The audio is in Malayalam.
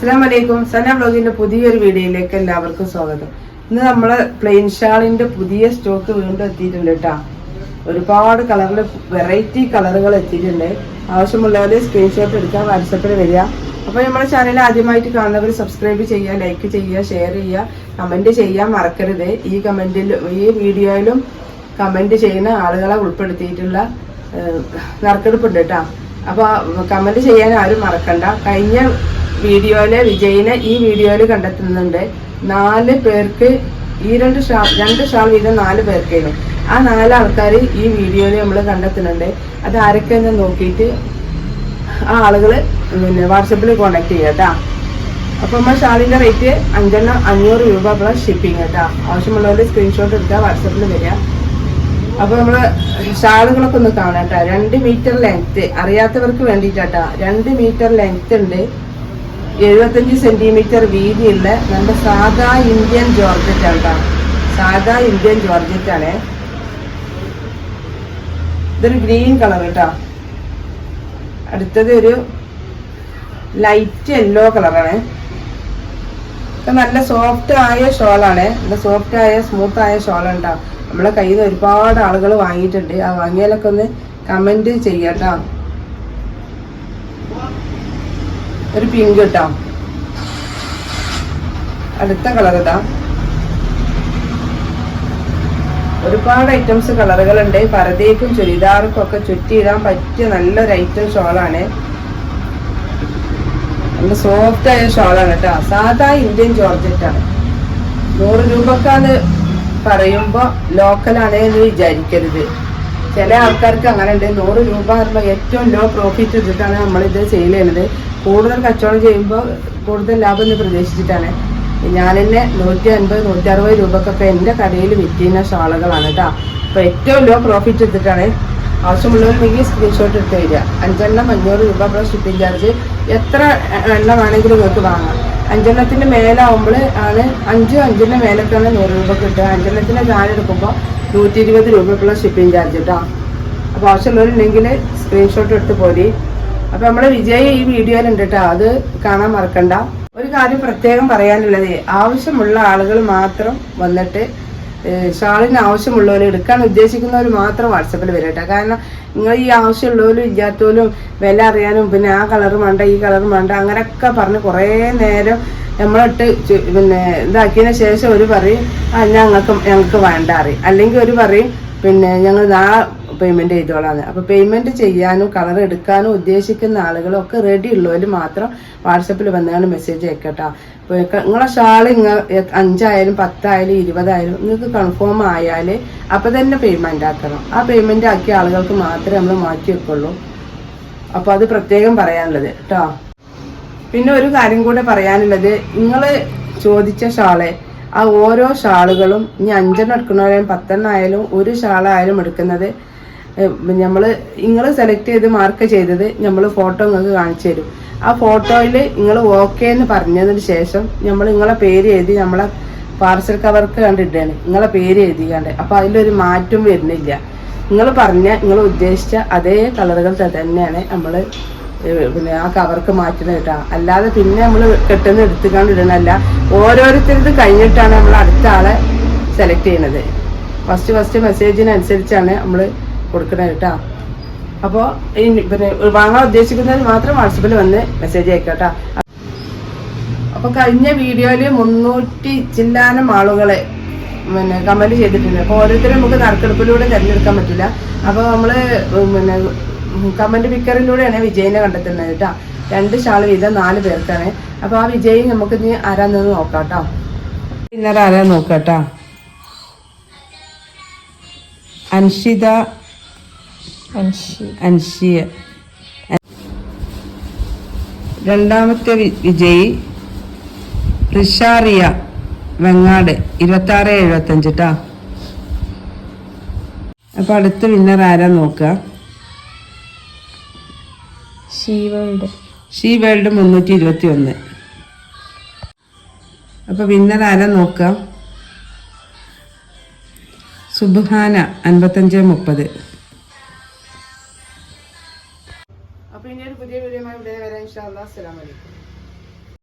അസ്സലാമലൈക്കും. സന വ്ലോഗിന്റെ പുതിയൊരു വീഡിയോയിലേക്ക് എല്ലാവർക്കും സ്വാഗതം. ഇന്ന് നമ്മള് പ്ലെയിൻ ഷാളിന്റെ പുതിയ സ്റ്റോക്ക് വീണ്ടും എത്തിയിട്ടുണ്ട് കേട്ടാ. ഒരുപാട് കളറില് വെറൈറ്റി കളറുകൾ എത്തിയിട്ടുണ്ട്. ആവശ്യമുള്ളവര് സ്ക്രീൻഷോട്ട് എടുക്കാൻ വാട്സപ്പിൽ വരിക. അപ്പൊ നമ്മുടെ ചാനൽ ആദ്യമായിട്ട് കാണുന്നവർ സബ്സ്ക്രൈബ് ചെയ്യുക, ലൈക്ക് ചെയ്യുക, ഷെയർ ചെയ്യുക, കമന്റ് ചെയ്യാൻ മറക്കരുത്. ഈ വീഡിയോയിലും കമന്റ് ചെയ്യുന്ന ആളുകളെ ഉൾപ്പെടുത്തിയിട്ടുള്ള നറുക്കെടുപ്പുണ്ട് കേട്ടാ. അപ്പൊ കമന്റ് ചെയ്യാൻ ആരും മറക്കണ്ട. കഴിഞ്ഞ വീഡിയോയിലെ വിജയിനെ ഈ വീഡിയോയിൽ കണ്ടെത്തുന്നുണ്ട്. 4 പേർക്ക് ഈ രണ്ട് ഷാൾ വീതം 4 പേർക്കാണ്. ആ 4 ആൾക്കാർ ഈ വീഡിയോയിൽ നമ്മൾ കണ്ടെത്തുന്നുണ്ട്. അത് ആരൊക്കെയെന്ന് നോക്കിയിട്ട് ആ ആളുകൾ വാട്സപ്പിൽ കോണ്ടാക്ട് ചെയ്യാം കേട്ടാ. അപ്പൊ നമ്മൾ ഷാളിന്റെ റേറ്റ് 500 രൂപ പ്ലസ് ഷിപ്പിംഗ് കേട്ടാ. ആവശ്യമുള്ളവർ സ്ക്രീൻഷോട്ട് എടുക്കുക, വാട്സപ്പിൽ വരിക. അപ്പൊ നമ്മള് ഷാളുകളൊക്കെ ഒന്ന് കാണാട്ടാ. 2 മീറ്റർ ലെങ്ത് അറിയാത്തവർക്ക് വേണ്ടിട്ടാ. 2 മീറ്റർ ലെങ്ത് ഉണ്ട്, 75 സെന്റിമീറ്റർ വീതിയുള്ള നമ്മുടെ സാധാ ഇന്ത്യൻ ജോർജറ്റ് ആണ്. സാധാ ഇന്ത്യൻ ജോർജറ്റ് ആണ്. ഇതൊരു ഗ്രീൻ കളർ കേട്ടോ. അടുത്തത് ഒരു ലൈറ്റ് യെല്ലോ കളറാണ്. നല്ല സോഫ്റ്റ് ആയ ഷോളാണ്. നല്ല സോഫ്റ്റ് ആയ സ്മൂത്ത് ആയ ഷോളാണ് കേട്ടോ. നമ്മളെ കയ്യിൽ നിന്ന് ഒരുപാട് ആളുകൾ വാങ്ങിയിട്ടുണ്ട്. ആ വാങ്ങിയാലൊക്കെ ഒന്ന് കമന്റ് ചെയ്യാട്ടോ. ഒരു പിങ്ക് കേട്ടോ. അടുത്ത കളർ ഇതാ. ഒരുപാട് ഐറ്റംസ് കളറുകളുണ്ട്. പരദേക്കും ചുരിദാർക്കും ഒക്കെ ചുറ്റിയിടാൻ പറ്റിയ നല്ലൊരു ഐറ്റം ഷോളാണ്. നല്ല സോഫ്റ്റ് ആയ ഷോളാണ് കേട്ടോ. സാധാ ഇന്ത്യൻ ജോർജറ്റ് ആണ്. 100 രൂപക്കാന്ന് പറയുമ്പോ ലോക്കലാണ് എന്ന് വിചാരിക്കരുത്. ചില ആൾക്കാർക്ക് അങ്ങനെ ഉണ്ട്. 100 രൂപ പറയുമ്പോൾ ഏറ്റവും ലോ പ്രോഫിറ്റ് ഇട്ടിട്ടാണ് നമ്മളിത് സെയിൽ ചെയ്യുന്നത്. കൂടുതൽ കച്ചവടം ചെയ്യുമ്പോൾ കൂടുതൽ ലാഭം എന്ന് പ്രതീക്ഷിച്ചിട്ടാണ്. ഞാൻ തന്നെ 150, 160 രൂപക്കൊക്കെ എൻ്റെ കടയിൽ വിറ്റിരുന്ന ഷാളുകളാണ് കേട്ടോ. അപ്പോൾ ഏറ്റവും ലോ പ്രോഫിറ്റ് എടുത്തിട്ടാണ്. ആവശ്യമുള്ളവരുണ്ടെങ്കിൽ സ്ക്രീൻഷോട്ട് എടുത്ത് വരിക. 5 എണ്ണം 500 രൂപ പ്ലസ് ഷിപ്പിംഗ് ചാർജ്. എത്ര എണ്ണം വേണമെങ്കിലും നിങ്ങൾക്ക് വാങ്ങാം. 5 എണ്ണത്തിൻ്റെ മേലാവുമ്പോൾ ആണ് 5 മേലൊക്കെയാണ് 100 രൂപ കിട്ടുക. 5 എണ്ണത്തിൻ്റെ താഴെ എടുക്കുമ്പോൾ 120 രൂപ പ്ലസ് ഷിപ്പിംഗ് ചാർജ് കേട്ടോ. അപ്പോൾ ആവശ്യമുള്ളവരുണ്ടെങ്കിൽ സ്ക്രീൻഷോട്ട് എടുത്ത് പോരി. അപ്പൊ നമ്മുടെ വിജയ് ഈ വീഡിയോയിലുണ്ട് കേട്ടോ. അത് കാണാൻ മറക്കണ്ട. ഒരു കാര്യം പ്രത്യേകം പറയാനുള്ളത്, ആവശ്യമുള്ള ആളുകൾ മാത്രം വന്നിട്ട് ഷാളിന് ആവശ്യമുള്ളവർ എടുക്കാൻ ഉദ്ദേശിക്കുന്നവർ മാത്രം വാട്സപ്പിൽ വരും കേട്ടോ. കാരണം നിങ്ങൾ ഈ ആവശ്യമുള്ളവരും ഇല്ലാത്തവരും വില അറിയാനും പിന്നെ ആ കളറും വേണ്ട ഈ കളറും വേണ്ട അങ്ങനെയൊക്കെ പറഞ്ഞ് കുറേ നേരം നമ്മളിട്ട് ഇതാക്കിയതിന് ശേഷം ഒരു പറയും ഞങ്ങൾക്ക് വേണ്ട അറിയും. അല്ലെങ്കിൽ ഒരു പറയും ഞങ്ങൾ നാളെ പേയ്മെന്റ് ചെയ്തോളാന്ന്. അപ്പൊ പേയ്മെന്റ് ചെയ്യാനും കളർ എടുക്കാനും ഉദ്ദേശിക്കുന്ന ആളുകളൊക്കെ റെഡി ഉള്ളവർ മാത്രം വാട്സപ്പിൽ വന്നാണ് മെസ്സേജ് അയക്കട്ടോ. നിങ്ങളെ ഷാള് 5 ആയാലും 10 ആയാലും 20 ആയാലും നിങ്ങൾക്ക് കൺഫേം ആയാല് അപ്പൊ തന്നെ പേയ്മെന്റ് ആക്കണം. ആ പേയ്മെന്റ് ആക്കിയ ആളുകൾക്ക് മാത്രമേ നമ്മൾ മാറ്റി വെക്കുള്ളൂ. അപ്പൊ അത് പ്രത്യേകം പറയാനുള്ളത് കേട്ടോ. പിന്നെ ഒരു കാര്യം കൂടെ പറയാനുള്ളത്, നിങ്ങള് ചോദിച്ച ഷാള് ആ ഓരോ ഷാളുകളും ഇനി 5 എണ്ണം എടുക്കണവരും 10 എണ്ണം ആയാലും ഒരു ഷാളായാലും എടുക്കുന്നത് നിങ്ങൾ സെലക്ട് ചെയ്ത് മാർക്ക് ചെയ്തത് നമ്മൾ ഫോട്ടോ നിങ്ങൾക്ക് കാണിച്ചു തരും. ആ ഫോട്ടോയിൽ നിങ്ങൾ ഓക്കെ എന്ന് പറഞ്ഞതിന് ശേഷം നിങ്ങളെ പേര് എഴുതി നമ്മളെ പാർസൽ കവർക്ക് കണ്ടിട്ടാണ് നിങ്ങളെ പേര് എഴുതിക്കാണ്ട്. അപ്പൊ അതിലൊരു മാറ്റം വരുന്നില്ല. നിങ്ങൾ ഉദ്ദേശിച്ച അതേ കളറുകൾ തന്നെയാണ് നമ്മൾ ആ കവർക്ക് മാറ്റുന്നത് കേട്ടോ. അല്ലാതെ പിന്നെ നമ്മൾ കെട്ടുന്ന എടുത്തുകൊണ്ട് ഇടണല്ല. ഓരോരുത്തരത് കഴിഞ്ഞിട്ടാണ് നമ്മൾ അടുത്ത ആളെ സെലക്ട് ചെയ്യുന്നത്. ഫസ്റ്റ് മെസ്സേജിനനുസരിച്ചാണ് നമ്മൾ കൊടുക്കുന്നത് കേട്ടോ. അപ്പോൾ വാങ്ങാൻ ഉദ്ദേശിക്കുന്നവർ മാത്രം വാട്സപ്പിൽ വന്ന് മെസ്സേജ് അയക്കട്ടോ. അപ്പൊ കഴിഞ്ഞ വീഡിയോയില് 300 ചില്ലാനം ആളുകളെ കമന്റ് ചെയ്തിട്ടുണ്ട്. അപ്പൊ ഓരോരുത്തരും നമുക്ക് നറുക്കെടുപ്പിലൂടെ തിരഞ്ഞെടുക്കാൻ പറ്റില്ല. അപ്പൊ നമ്മള് കമന്റ് പിക്കറിലൂടെയാണ് വിജയിനെ കണ്ടെത്തുന്നത് കേട്ടോ. 2 ഷാൾ വീതം 4 പേർക്കാണ്. അപ്പൊ ആ വിജയി നമുക്ക് ഇനി ആരാന്ന് നോക്കാട്ടോ. ഇന്നലെ ആരാ നോക്കാട്ടോ. അൻഷിയ. രണ്ടാമത്തെ വിജയി റിഷാറിയ വെങ്ങാട് 2675 കേട്ടോ. അപ്പൊ അടുത്ത വിന്നർ ആരാ നോക്കുക. She world 321. അപ്പൊ വിന്നർ ആരാ നോക്കാം. സുബ്ഹാന 5530. അപ്പൊ ഇനി ഒരു പുതിയ വീഡിയോ വരാം ഇൻഷാ അല്ലാഹ്. അസ്സലാമു അലൈക്കും.